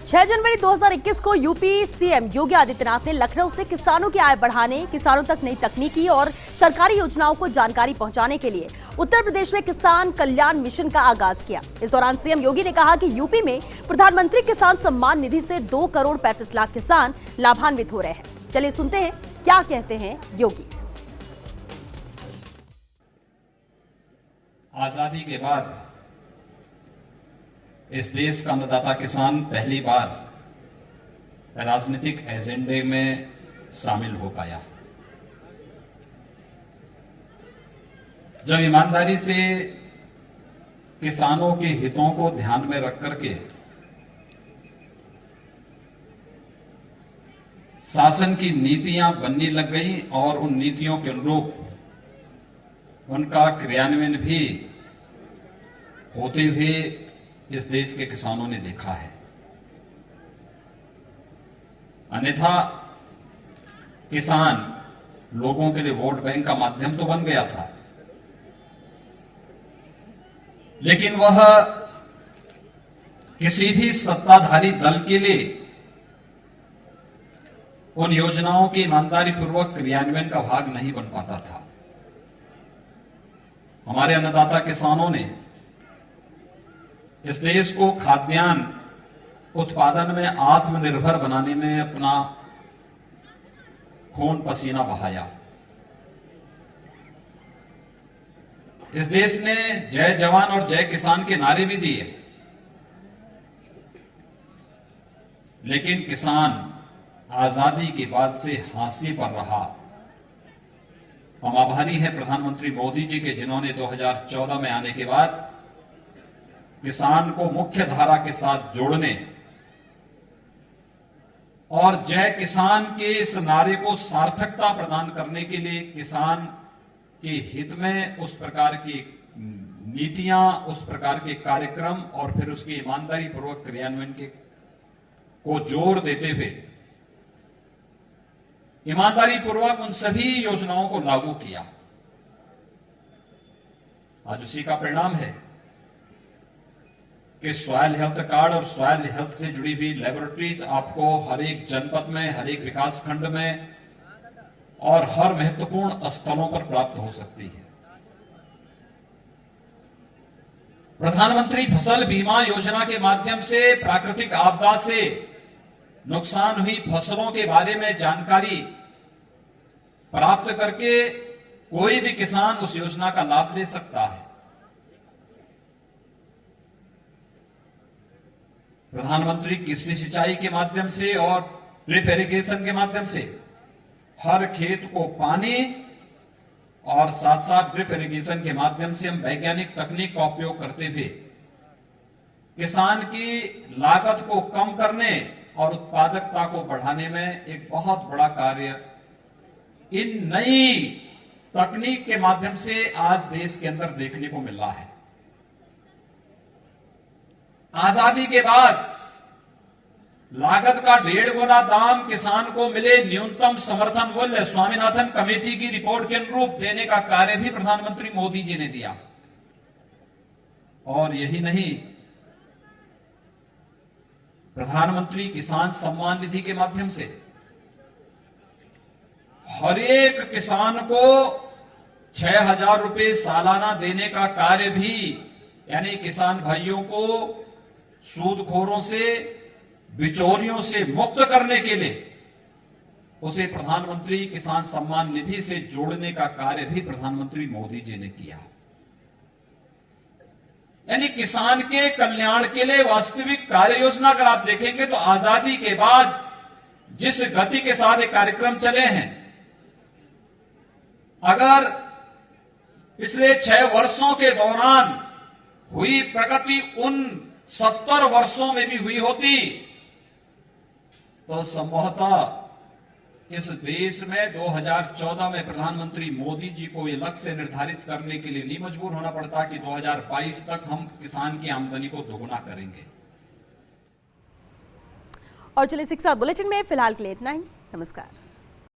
6 जनवरी 2021 को UP CM Yogi Adityanath ने लखनऊ से किसानों की आय बढ़ाने, किसानों तक नई तकनीकी और सरकारी योजनाओं को जानकारी पहुंचाने के लिए उत्तर प्रदेश में किसान कल्याण मिशन का आगाज किया। इस दौरान सीएम योगी ने कहा कि यूपी में प्रधानमंत्री किसान सम्मान निधि से 2 करोड़ 35 लाख किसान लाभान्वित हो रहे हैं। चलिए सुनते हैं क्या कहते हैं योगी। आजादी के बाद इस देश का अन्नदाता किसान पहली बार राजनीतिक एजेंडे में शामिल हो पाया। जब ईमानदारी से किसानों के हितों को ध्यान में रख करके शासन की नीतियां बनने लग गई और उन नीतियों के अनुरूप उनका क्रियान्वयन भी होते हुए इस देश के किसानों ने देखा है। अन्यथा किसान लोगों के लिए वोट बैंक का माध्यम तो बन गया था, लेकिन वह किसी भी सत्ताधारी दल के लिए उन योजनाओं के ईमानदारी पूर्वक क्रियान्वयन का भाग नहीं बन पाता था। हमारे अन्नदाता किसानों ने इस देश को खाद्यान्न उत्पादन में आत्मनिर्भर बनाने में अपना खून पसीना बहाया। इस देश ने जय जवान और जय किसान के नारे भी दिए, लेकिन किसान आजादी के बाद से हांसी पर रहा। हम आभारी हैं प्रधानमंत्री मोदी जी के, जिन्होंने 2014 में आने के बाद किसान को मुख्य धारा के साथ जोड़ने और जय किसान के इस नारे को सार्थकता प्रदान करने के लिए किसान के हित में उस प्रकार की नीतियां, उस प्रकार के कार्यक्रम और फिर उसकी ईमानदारी पूर्वक क्रियान्वयन को जोर देते हुए ईमानदारी पूर्वक उन सभी योजनाओं को लागू किया। आज उसी का परिणाम है कि सॉइल हेल्थ कार्ड और सॉइल हेल्थ से जुड़ी हुई लेबोरेटरीज आपको हर एक जनपद में, हर एक विकास खंड में और हर महत्वपूर्ण स्थलों पर प्राप्त हो सकती है। प्रधानमंत्री फसल बीमा योजना के माध्यम से प्राकृतिक आपदा से नुकसान हुई फसलों के बारे में जानकारी प्राप्त करके कोई भी किसान उस योजना का लाभ ले सकता है। प्रधानमंत्री कृषि सिंचाई के माध्यम से और ड्रिप इरिगेशन के माध्यम से हर खेत को पानी और साथ साथ ड्रिप इरिगेशन के माध्यम से हम वैज्ञानिक तकनीक का उपयोग करते हुए किसान की लागत को कम करने और उत्पादकता को बढ़ाने में एक बहुत बड़ा कार्य इन नई तकनीक के माध्यम से आज देश के अंदर देखने को मिल रहा है। आजादी के बाद लागत का 1.5 गुना दाम किसान को मिले, न्यूनतम समर्थन मूल्य स्वामीनाथन कमेटी की रिपोर्ट के अनुरूप देने का कार्य भी प्रधानमंत्री मोदी जी ने दिया। और यही नहीं, प्रधानमंत्री किसान सम्मान निधि के माध्यम से हर एक किसान को 6,000 रुपए सालाना देने का कार्य भी, यानी किसान भाइयों को सूदखोरों से, बिचौलियों से मुक्त करने के लिए उसे प्रधानमंत्री किसान सम्मान निधि से जोड़ने का कार्य भी प्रधानमंत्री मोदी जी ने किया। यानी किसान के कल्याण के लिए वास्तविक कार्य योजना अगर आप देखेंगे तो आजादी के बाद जिस गति के साथ ये कार्यक्रम चले हैं, अगर पिछले 6 वर्षों के दौरान हुई प्रगति उन 70 वर्षों में भी हुई होती तो संभवतः इस देश में 2014 में प्रधानमंत्री मोदी जी को यह लक्ष्य निर्धारित करने के लिए नहीं मजबूर होना पड़ता कि 2022 तक हम किसान की आमदनी को दोगुना करेंगे। और चलिए शिक्षा बुलेटिन में फिलहाल के लिए इतना ही। नमस्कार।